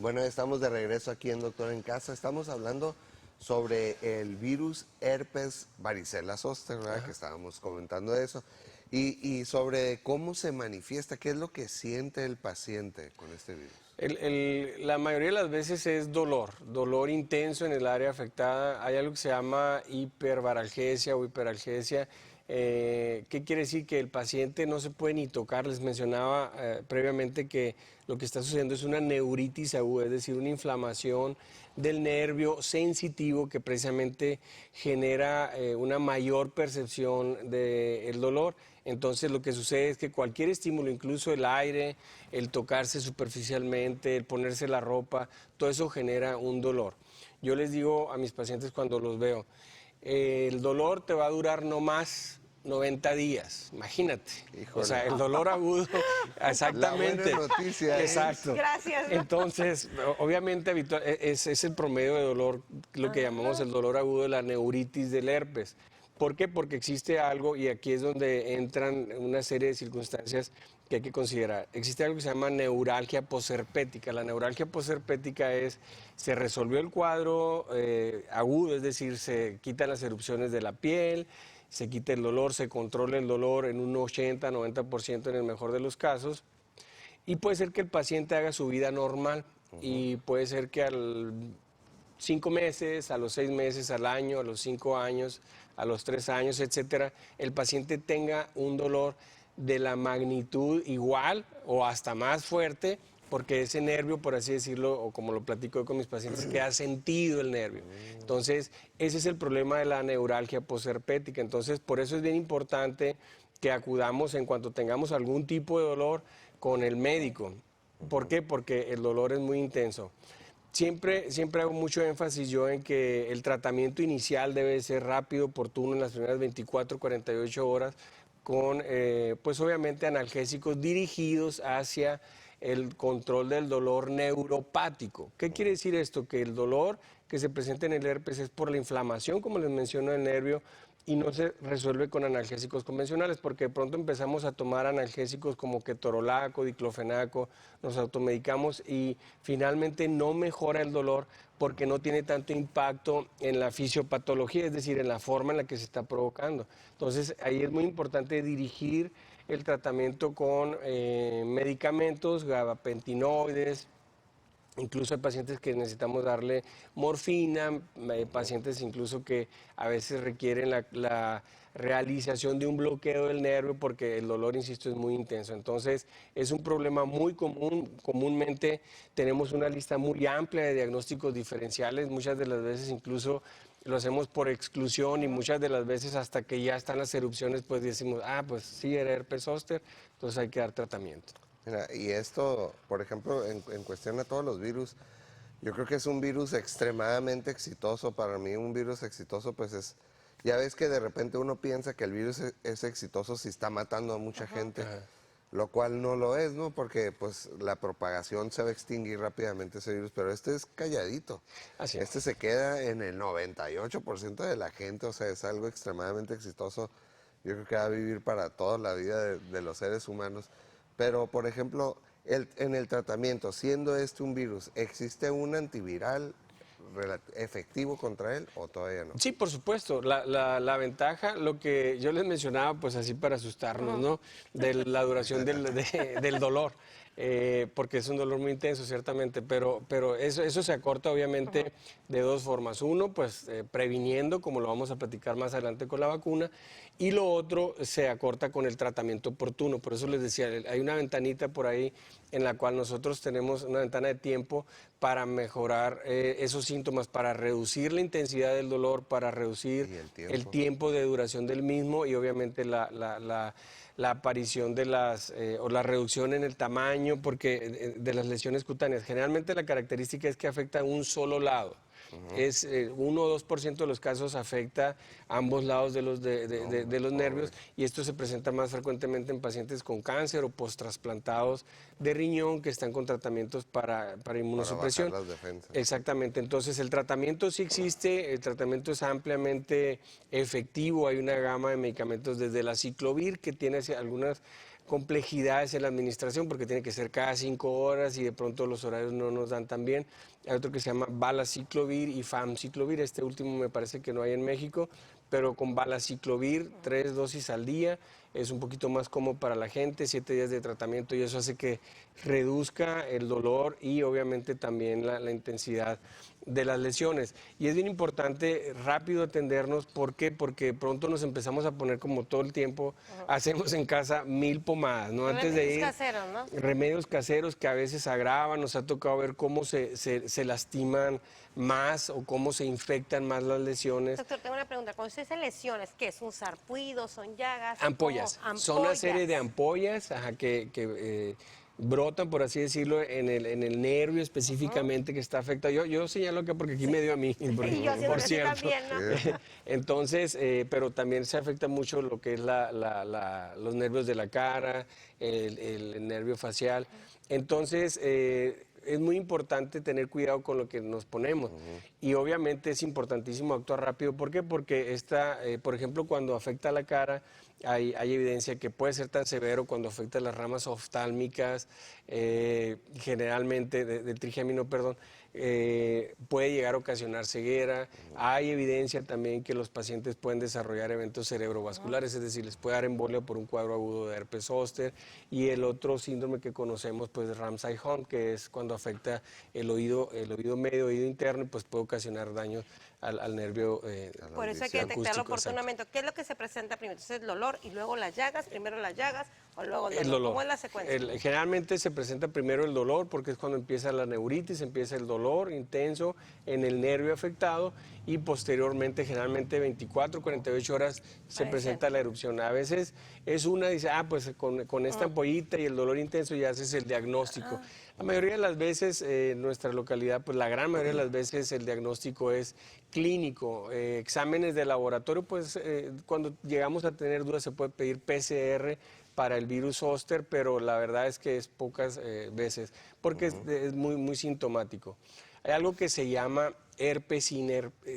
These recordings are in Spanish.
Bueno, estamos de regreso aquí en Doctor en Casa. Estamos hablando sobre el virus herpes varicela zoster, ¿verdad? Que estábamos comentando de eso. Y sobre cómo se manifiesta, qué es lo que siente el paciente con este virus. La mayoría de las veces es dolor intenso en el área afectada. Hay algo que se llama hipervaralgesia o hiperalgesia. ¿Qué quiere decir? Que el paciente no se puede ni tocar. Les mencionaba previamente que lo que está sucediendo es una neuritis aguda, es decir, una inflamación del nervio sensitivo que precisamente genera una mayor percepción del dolor. Entonces lo que sucede es que cualquier estímulo, incluso el aire, el tocarse superficialmente, el ponerse la ropa, todo eso genera un dolor. Yo les digo a mis pacientes cuando los veo, el dolor te va a durar no más 90 días, imagínate. Híjole. O sea, el dolor agudo, exactamente. La buena noticia exacto. Gracias. Entonces, obviamente es el promedio de dolor, lo que llamamos el dolor agudo de la neuritis del herpes. ¿Por qué? Porque existe algo, y aquí es donde entran una serie de circunstancias que hay que considerar. Existe algo que se llama neuralgia posherpética. La neuralgia posherpética se resolvió el cuadro agudo, es decir, se quitan las erupciones de la piel, se quita el dolor, se controla el dolor en un 80-90% en el mejor de los casos, y puede ser que el paciente haga su vida normal, y puede ser que al 5 meses, a los 6 meses, al año, a los 5 años, a los 3 años, etcétera, el paciente tenga un dolor de la magnitud igual o hasta más fuerte, porque ese nervio, por así decirlo, o como lo platico con mis pacientes, que ha sentido el nervio. Entonces, ese es el problema de la neuralgia posherpética. Entonces, por eso es bien importante que acudamos en cuanto tengamos algún tipo de dolor con el médico. ¿Por qué? Porque el dolor es muy intenso. Siempre hago mucho énfasis yo en que el tratamiento inicial debe ser rápido, oportuno en las primeras 24, 48 horas, con pues obviamente analgésicos dirigidos hacia el control del dolor neuropático. ¿Qué quiere decir esto? Que el dolor que se presenta en el herpes es por la inflamación, como les menciono, del nervio, y no se resuelve con analgésicos convencionales, porque de pronto empezamos a tomar analgésicos como ketorolaco, diclofenaco, nos automedicamos y finalmente no mejora el dolor porque no tiene tanto impacto en la fisiopatología, es decir, en la forma en la que se está provocando. Entonces, ahí es muy importante dirigir el tratamiento con medicamentos, gabapentinoides. Incluso hay pacientes que necesitamos darle morfina, pacientes incluso que a veces requieren la realización de un bloqueo del nervio porque el dolor, insisto, es muy intenso. Entonces, es un problema muy común. Comúnmente tenemos una lista muy amplia de diagnósticos diferenciales. Muchas de las veces incluso lo hacemos por exclusión y muchas de las veces hasta que ya están las erupciones, pues decimos, pues sí, era herpes zóster, entonces hay que dar tratamiento. Mira, y esto, por ejemplo, en cuestión a todos los virus, yo creo que es un virus extremadamente exitoso. Para mí un virus exitoso pues es, ya ves que de repente uno piensa que el virus es exitoso si está matando a mucha gente, lo cual no lo es, ¿no? Porque pues la propagación se va a extinguir rápidamente ese virus, pero este es calladito. Así es. Este se queda en el 98% de la gente, o sea, es algo extremadamente exitoso. Yo creo que va a vivir para toda la vida de los seres humanos. Pero, por ejemplo, en el tratamiento, siendo este un virus, ¿existe un antiviral efectivo contra él o todavía no? Sí, por supuesto. La ventaja, lo que yo les mencionaba, pues así para asustarnos, ¿no? De la duración del dolor, porque es un dolor muy intenso, ciertamente, pero eso se acorta obviamente de dos formas. Uno, pues previniendo, como lo vamos a platicar más adelante con la vacuna, y lo otro se acorta con el tratamiento oportuno. Por eso les decía, hay una ventanita por ahí en la cual nosotros tenemos una ventana de tiempo para mejorar esos síntomas, para reducir la intensidad del dolor, para reducir el tiempo de duración del mismo y obviamente la aparición de o la reducción en el tamaño de las lesiones cutáneas. Generalmente la característica es que afecta a un solo lado. Es 1 o 2% de los casos afecta a ambos lados de los nervios, y esto se presenta más frecuentemente en pacientes con cáncer o post-trasplantados de riñón que están con tratamientos para inmunosupresión. Para bajar las defensas. Exactamente, entonces el tratamiento sí existe, el tratamiento es ampliamente efectivo, hay una gama de medicamentos desde la ciclovir que tiene algunas complejidades en la administración porque tiene que ser cada 5 horas y de pronto los horarios no nos dan tan bien. Hay otro que se llama Valaciclovir y Famciclovir, este último me parece que no hay en México, pero con Valaciclovir 3 dosis al día es un poquito más cómodo para la gente, 7 días de tratamiento y eso hace que reduzca el dolor y obviamente también la intensidad de las lesiones. Y es bien importante rápido atendernos, ¿por qué? Porque pronto nos empezamos a poner como todo el tiempo, hacemos en casa 1000 pomadas, ¿no? Antes de ir, caseros, ¿no? remedios caseros que a veces agravan, nos ha tocado ver cómo se lastiman más o cómo se infectan más las lesiones. Doctor, tengo una pregunta. Cuando usted dice lesiones, ¿qué es? ¿Un sarpullido? ¿Son llagas? Ampollas. ¿Cómo? Son una serie de ampollas ajá, que brotan, por así decirlo, en el nervio específicamente que está afectado. Yo señalo que porque aquí me dio a mí, Y yo haciendo por así cierto. también, ¿no? Entonces, pero también se afecta mucho lo que es los nervios de la cara, el nervio facial. Entonces, es muy importante tener cuidado con lo que nos ponemos. Y obviamente es importantísimo actuar rápido. ¿Por qué? Porque por ejemplo, cuando afecta a la cara, hay evidencia que puede ser tan severo cuando afecta las ramas oftálmicas, generalmente del trigémino, perdón, puede llegar a ocasionar ceguera. Hay evidencia también que los pacientes pueden desarrollar eventos cerebrovasculares, es decir, les puede dar embolia por un cuadro agudo de herpes zóster. Y el otro síndrome que conocemos, pues Ramsay-Hunt, que es cuando afecta el oído medio, oído interno, y pues puede ocasionar daño al nervio. Por eso hay que detectarlo oportunamente. ¿Qué es lo que se presenta primero? Entonces el dolor y luego las llagas, primero las llagas o luego el dolor. ¿Cómo es la secuencia? Generalmente se presenta primero el dolor porque es cuando empieza la neuritis, empieza el dolor intenso en el nervio afectado y posteriormente, generalmente 24, 48 horas, se presenta la erupción. A veces dice, pues con esta ampollita y el dolor intenso ya haces el diagnóstico. La mayoría de las veces en nuestra localidad, pues la gran mayoría de las veces el diagnóstico es clínico. Exámenes de laboratorio, pues cuando llegamos a tener dudas se puede pedir PCR para el virus zóster, pero la verdad es que es pocas veces, porque es muy, muy sintomático. Hay algo que se llama herpes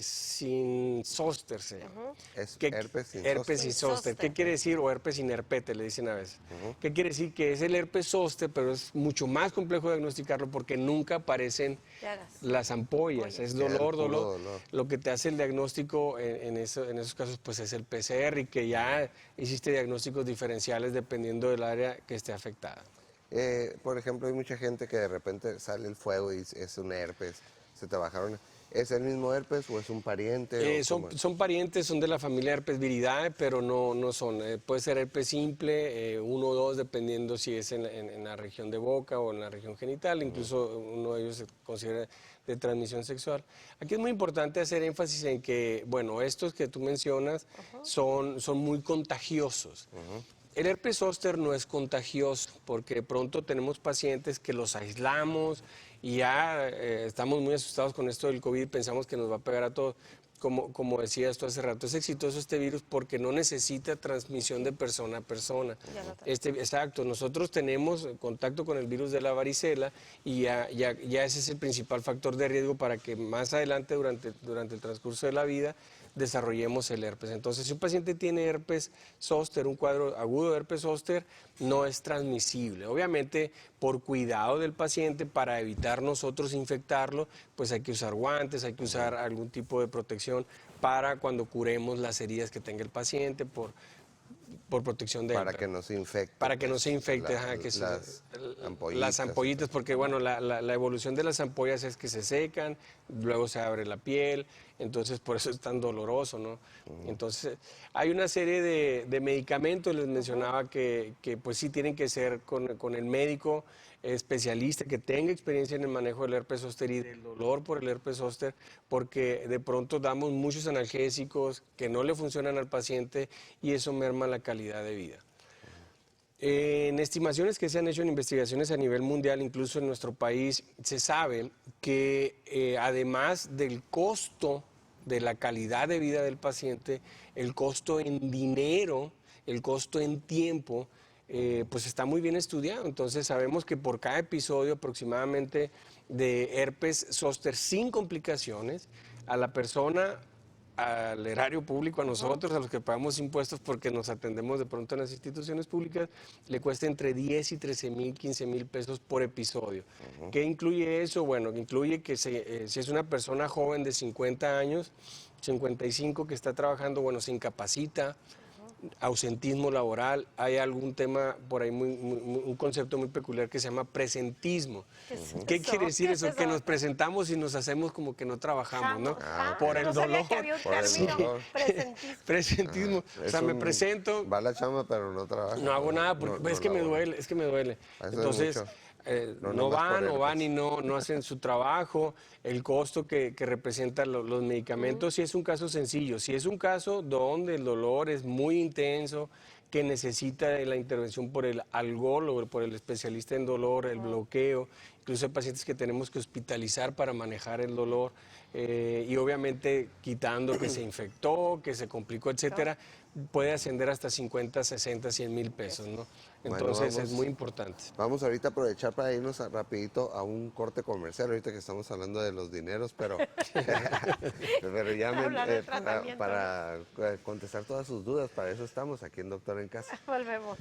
sin zóster, se llama. Es herpes sin zóster. ¿Qué quiere decir? O herpes sin herpete, le dicen a veces. ¿Qué quiere decir? Que es el herpes zóster, pero es mucho más complejo diagnosticarlo porque nunca aparecen las ampollas. Es dolor. Lo que te hace el diagnóstico en esos casos pues es el PCR y que ya hiciste diagnósticos diferenciales dependiendo del área que esté afectada. Por ejemplo, hay mucha gente que de repente sale el fuego y es un herpes, se te bajaron. ¿Es el mismo herpes o es un pariente? Son parientes, son de la familia Herpesviridae, pero no son. Puede ser herpes simple, 1 o 2, dependiendo si es en la región de boca o en la región genital. Incluso uno de ellos se considera de transmisión sexual. Aquí es muy importante hacer énfasis en que, bueno, estos que tú mencionas son muy contagiosos. El herpes zóster no es contagioso porque de pronto tenemos pacientes que los aislamos y ya estamos muy asustados con esto del COVID y pensamos que nos va a pegar a todos. Como decías tú hace rato, es exitoso este virus porque no necesita transmisión de persona a persona. Exacto, nosotros tenemos contacto con el virus de la varicela y ya ese es el principal factor de riesgo para que más adelante durante el transcurso de la vida desarrollemos el herpes. Entonces, si un paciente tiene herpes zóster, un cuadro agudo de herpes zóster, no es transmisible. Obviamente, por cuidado del paciente, para evitar nosotros infectarlo, pues hay que usar guantes, hay que usar algún tipo de protección para cuando curemos las heridas que tenga el paciente por protección de para que no se infecte. Para que no se infecte, las ampollitas, porque bueno, la evolución de las ampollas es que se secan, luego se abre la piel, entonces por eso es tan doloroso, ¿no? Entonces, hay una serie de medicamentos, les mencionaba que pues sí tienen que ser con el médico especialista que tenga experiencia en el manejo del herpes zóster y del dolor por el herpes zóster, porque de pronto damos muchos analgésicos que no le funcionan al paciente y eso merma la calidad de vida. En estimaciones que se han hecho en investigaciones a nivel mundial, incluso en nuestro país, se sabe que además del costo de la calidad de vida del paciente, el costo en dinero, el costo en tiempo, pues está muy bien estudiado. Entonces sabemos que por cada episodio aproximadamente de herpes zóster sin complicaciones, a la persona al erario público, a nosotros, a los que pagamos impuestos porque nos atendemos de pronto en las instituciones públicas, le cuesta entre 10 y 13,000, 15,000 pesos por episodio. ¿Qué incluye eso? Bueno, incluye que si es una persona joven de 50 años, 55 que está trabajando, bueno, se incapacita, ausentismo laboral, hay algún tema por ahí, un concepto muy peculiar que se llama presentismo. ¿Qué quiere decir eso? Que nos presentamos y nos hacemos como que no trabajamos, ¿no? Por el dolor. Por el dolor. Presentismo. O sea, me presento. Va a la chamba, pero no trabaja. No hago nada porque es que me duele, es que me duele. Entonces, no van y no hacen su trabajo, el costo que representan los medicamentos, si es un caso sencillo, si es un caso donde el dolor es muy intenso, que necesita de la intervención por el algólogo, por el especialista en dolor, el bloqueo, incluso hay pacientes que tenemos que hospitalizar para manejar el dolor y obviamente quitando que se infectó, que se complicó, etcétera, puede ascender hasta 50, 60, 100,000 pesos, ¿no? Entonces es muy importante. Vamos ahorita a aprovechar para irnos rapidito a un corte comercial, ahorita que estamos hablando de los dineros, pero ya para contestar todas sus dudas, para eso estamos aquí en Doctor en Casa. Volvemos.